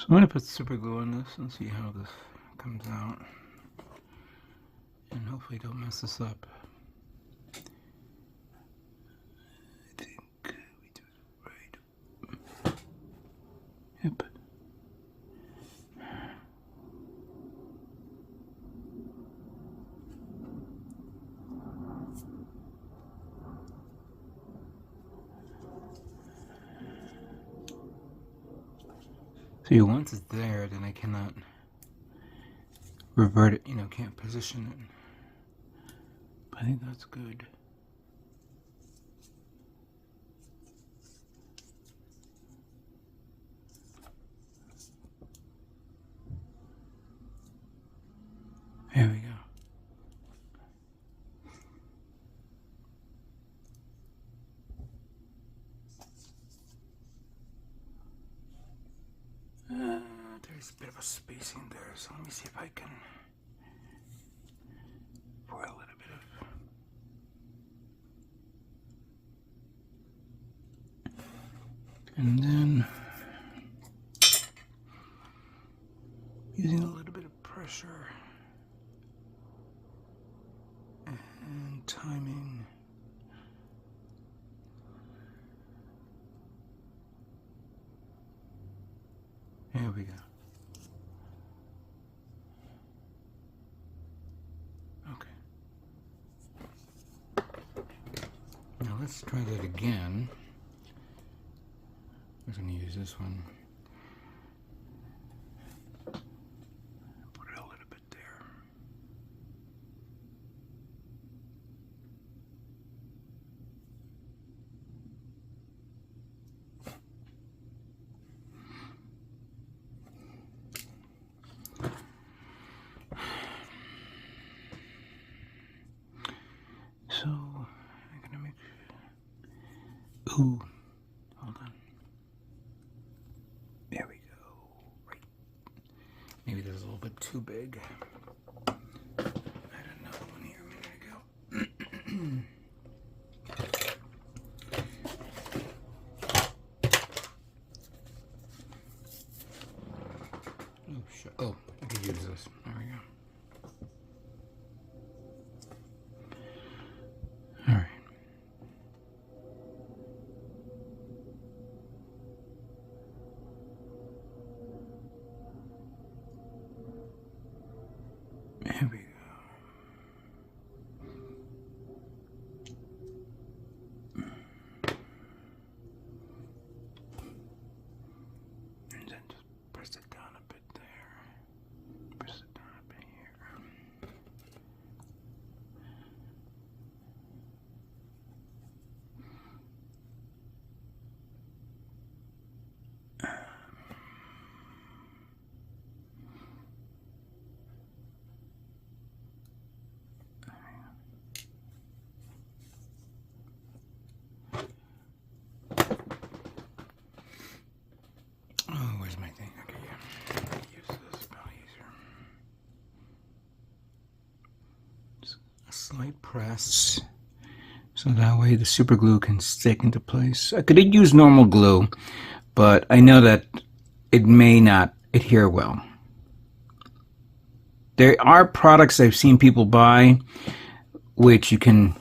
I'm going to put super glue on this and see how this comes out. And hopefully don't mess this up. I think we do it right. Yep. See, once it's there, then I cannot revert it, can't position it. But I think that's good. There we go. There's a bit of a spacing there, so let me see if I can pour a little bit of. And then using a little bit of pressure and timing. There we go. Okay. Now let's try that again. I'm going to use this one. Put it a little bit there. So, I'm gonna make. Ooh, hold on. There we go. Right. Maybe that's a little bit too big. I had another one here a minute ago. Oh, shit. Oh, I could use this. There we go. All right. There we go. And then just press it down a bit there. Press it down a bit here. Oh, where's my thing? Okay, yeah. Use this, probably easier. Just a slight press, so that way the super glue can stick into place. I could use normal glue, but I know that it may not adhere well. There are products I've seen people buy which you can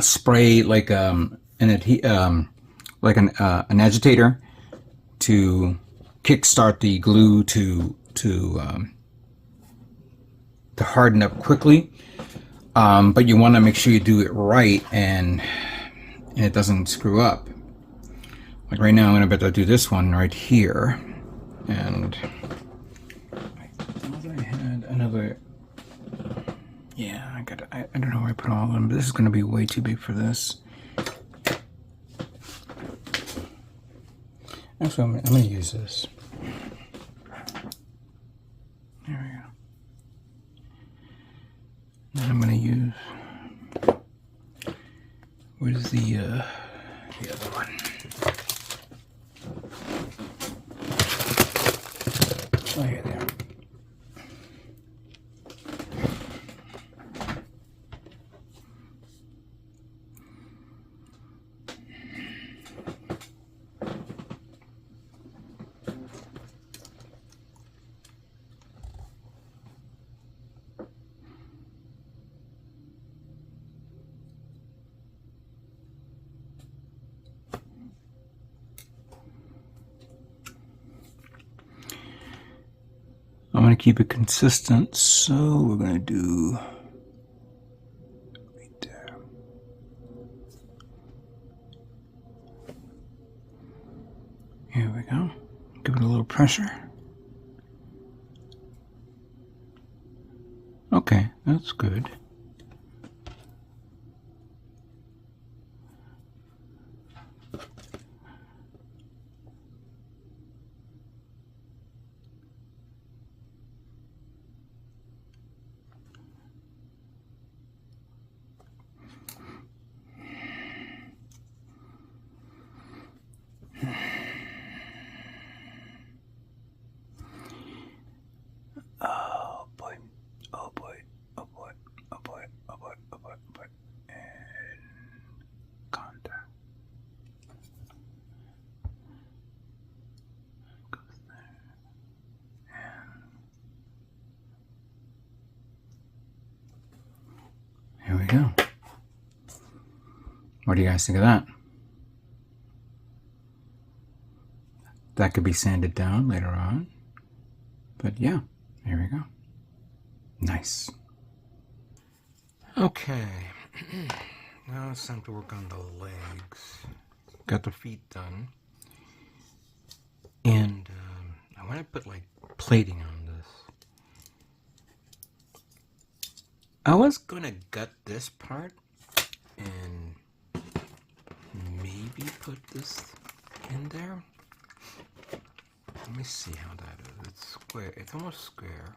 spray like an agitator to kickstart the glue to harden up quickly. But you want to make sure you do it right and it doesn't screw up. Like right now, I'm about to do this one right here, and I thought I had another. Yeah, I don't know where I put all of them, but this is going to be way too big for this. Actually, I'm going to use this. There we go. Then I'm going to use. Where's the other one? Oh, here they are. keep it consistent, so we're going to do right there. Here we go. Give it a little pressure. Okay, that's good. Oh boy, oh boy, oh boy, oh boy, oh boy, oh boy, oh boy, and contact. Goes there. And here we go. What do you guys think of that? That could be sanded down later on. But yeah, here we go. Nice. Okay. Now it's time to work on the legs. Got the feet done. And I want to put like plating on this. I was going to gut this part and maybe put this in there. Let me see how that is. It's square. It's almost square.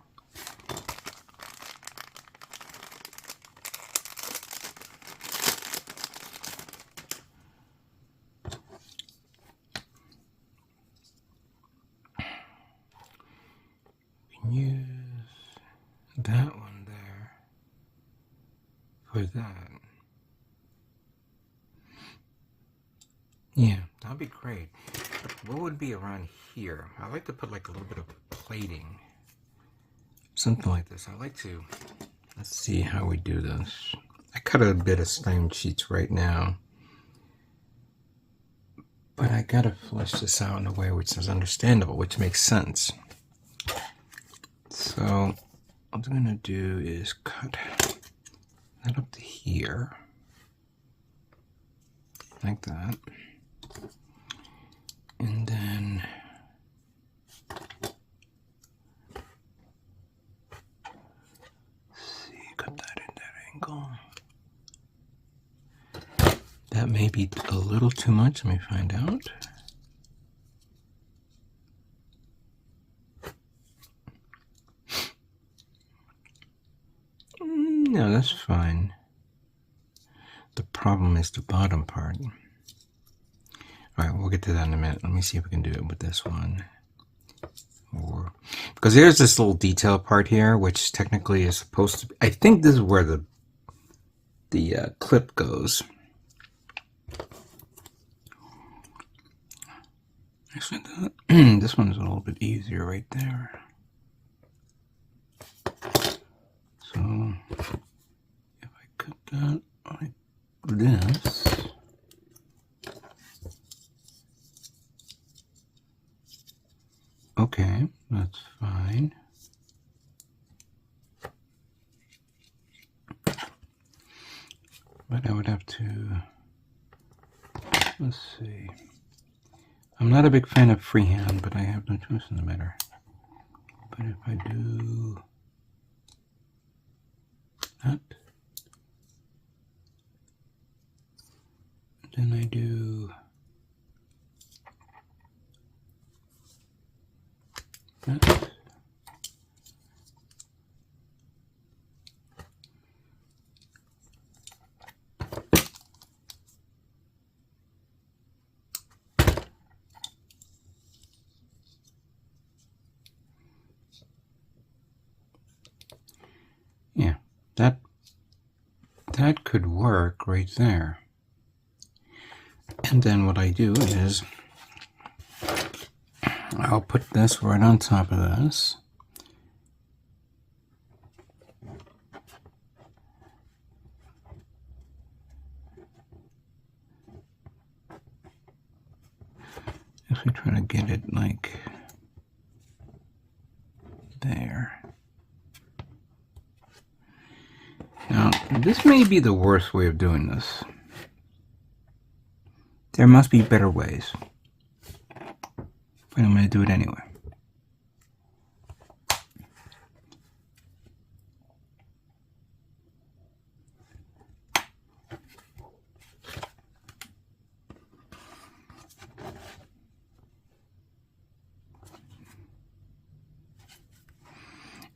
We can use that one there for that. Yeah, that'd be great. What would be around here? I like to put like a little bit of plating. Something like this. I like to, let's see how we do this. I cut a bit of styrene sheets right now. But I gotta flesh this out in a way which is understandable, which makes sense. So what I'm gonna do is cut that up to here. Like that. And then see, cut that in that angle. That may be a little too much. Let me find out. No, that's fine. The problem is the bottom part. Alright, we'll get to that in a minute. Let me see if we can do it with this one. Or because there's this little detail part here, which technically is supposed to be, I think this is where the clip goes. Actually, this one's a little bit easier right there. So if I cut that like this, okay, that's fine. But I would have to, let's see. I'm not a big fan of freehand, but I have no choice in the matter. But if I do that, then I do that. Yeah, that could work right there. And then what I do is I'll put this right on top of this. If we try to get it like there. This may be the worst way of doing this. There must be better ways. But I'm going to do it anyway.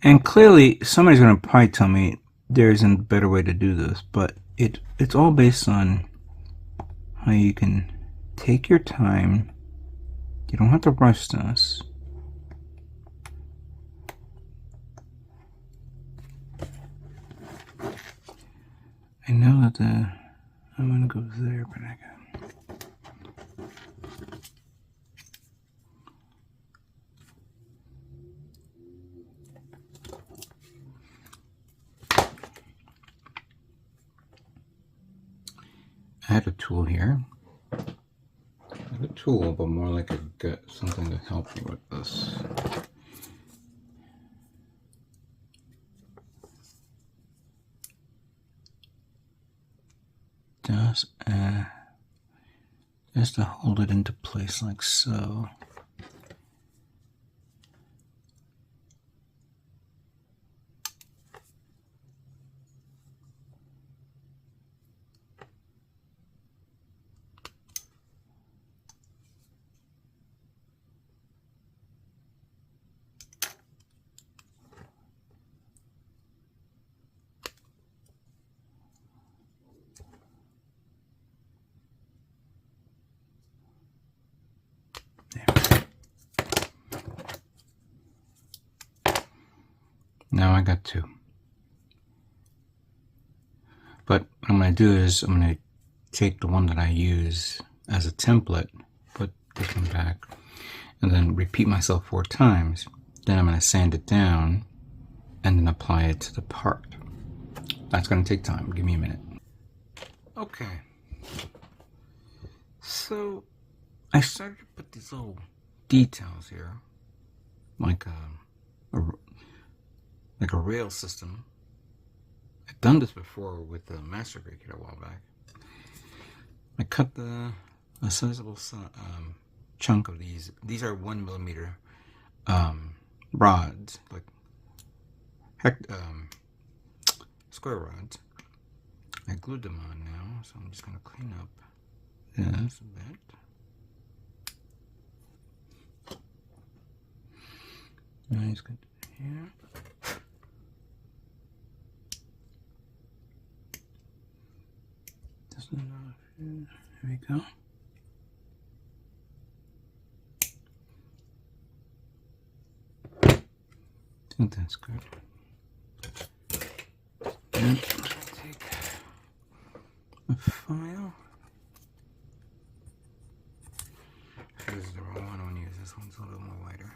And clearly, somebody's going to probably tell me there isn't a better way to do this, but it's all based on how you can take your time. You don't have to rush this. I know that I'm going to go there, but I got... I had a tool here. Not a tool, but more like something to help me with this. Just to hold it into place like so. Now I got two. But what I'm going to do is I'm going to take the one that I use as a template, put this one back, and then repeat myself 4 times. Then I'm going to sand it down and then apply it to the part. That's going to take time. Give me a minute. Okay. So I started to put these little details here, like a rail system. I've done this before with the master brake kit a while back. I cut a sizable chunk of these. These are 1mm rods, like square rods. I glued them on now, so I'm just going to clean up this a bit. Nice, good here. There we go. I think that's good. And take a file. This is the wrong one. I want to use this one. It's a little more wider.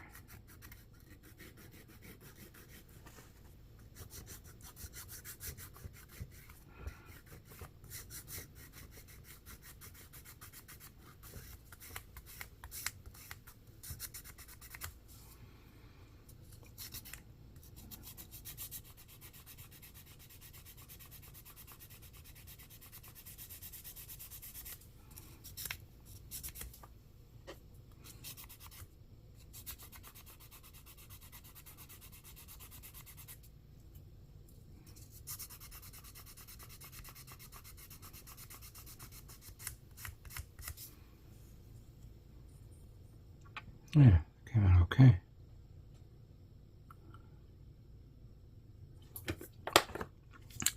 Yeah, came out okay.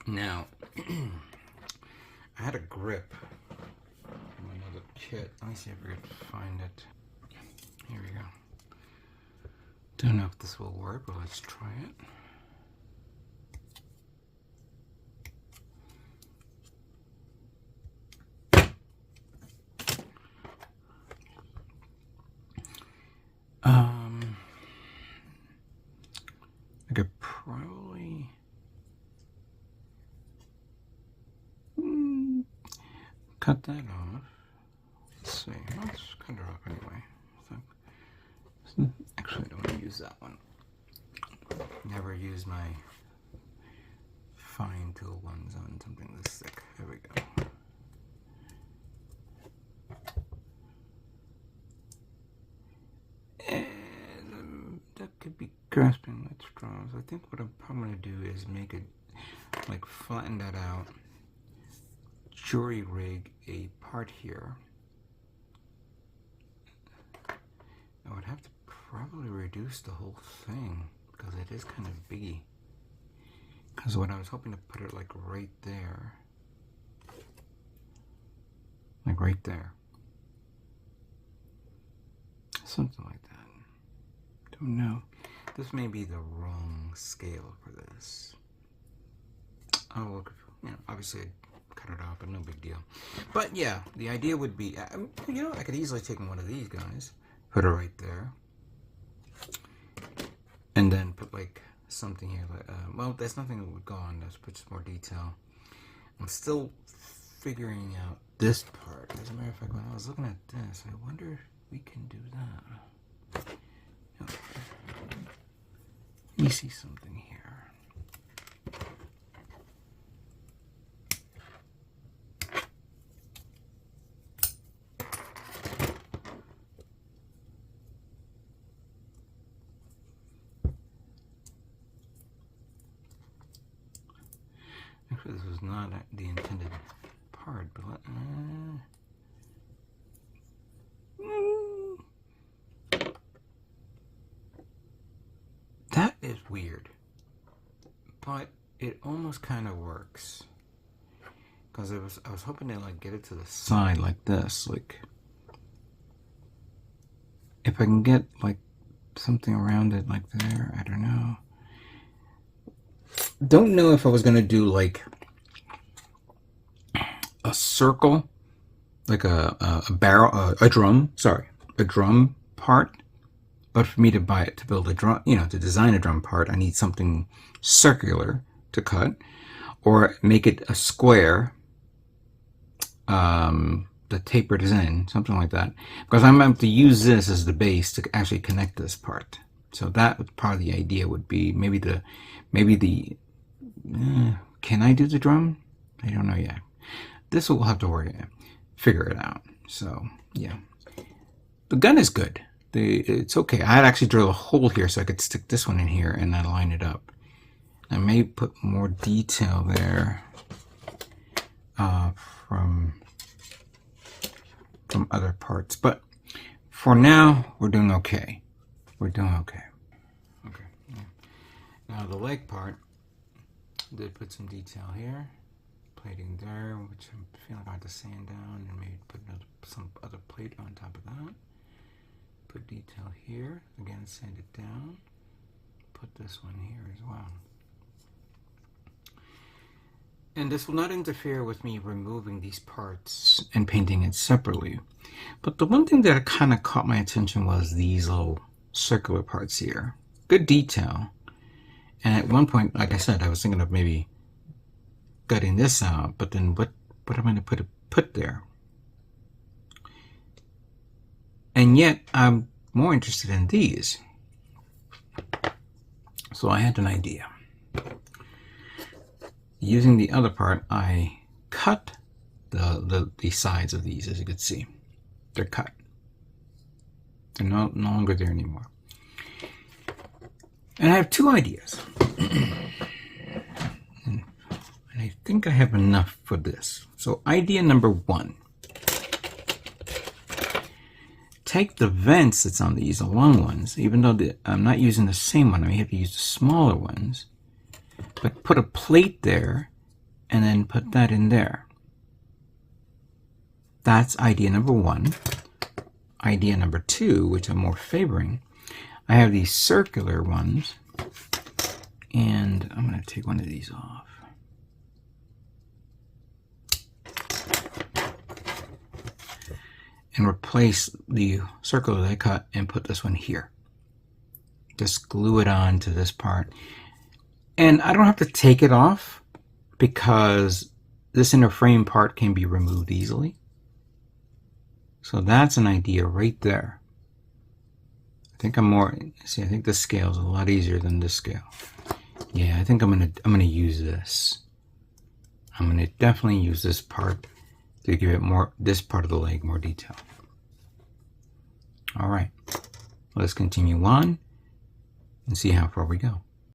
Now, I had a grip from another kit. Let me see if I can find it. Here we go. Don't know if this will work, but let's try it. I could probably cut that off. Let's see. Let's cut it off anyway. So, actually, I don't want to use that one. Never use my fine tool ones on something this thick. There we go. And that could be grasping at straws. I think what I'm probably going to do is make it, like, flatten that out, jury rig a part here. I would have to probably reduce the whole thing because it is kind of biggy. Because what I was hoping to put it like right there. Like right there. Something like that. Don't know. This may be the wrong scale for this. I'll look, you know, obviously I'd cut it off, but no big deal. But yeah, the idea would be, you know, I could easily take one of these guys, put it right there, and then put like something here. Like, well, there's nothing that would go on this, but just more detail. I'm still figuring out this part. As a matter of fact, when I was looking at this, I wonder if we can do that. Okay. Let me see something here. Actually, this was not the intended part, but that is weird. But it almost kind of works. Because I was hoping to like get it to the side like this, like if I can get like something around it like there, I don't know. Don't know if I was gonna do like a circle, like a barrel, a drum. Sorry, a drum part. But for me to build a drum, you know, to design a drum part, I need something circular to cut, or make it a square. The tapered is in, something like that. Because I'm going to use this as the base to actually connect this part. So that was part of the idea would be maybe the can I do the drum? I don't know yet. This will have to figure it out. So yeah, the gun is good. It's okay. I'd actually drill a hole here so I could stick this one in here and then line it up. I may put more detail there from other parts, but for now we're doing okay. We're doing okay. Okay. Yeah. Now the leg part, I did put some detail here, plating there, which I feel like I have to sand down and maybe put some other plate on top of that. Put detail here, again sand it down, put this one here as well. And this will not interfere with me removing these parts and painting it separately. But the one thing that kind of caught my attention was these little circular parts here. Good detail. And at one point, like I said, I was thinking of maybe cutting this out, but then what am I going to put there? And yet, I'm more interested in these. So I had an idea. Using the other part, I cut the sides of these, as you can see. They're cut. They're no longer there anymore. And I have two ideas. And I think I have enough for this. So idea number one. Take the vents that's on these, the long ones, even though I'm not using the same one, I may have to use the smaller ones, but put a plate there and then put that in there. That's idea number one. Idea number two, which I'm more favoring, I have these circular ones, and I'm going to take one of these off. And replace the circle that I cut and put this one here. Just glue it on to this part. And I don't have to take it off because this inner frame part can be removed easily. So that's an idea right there. I think I think this scale is a lot easier than this scale. Yeah, I think I'm gonna use this. I'm going to definitely use this part to give it more, this part of the leg more detail. All right, let's continue on and see how far we go.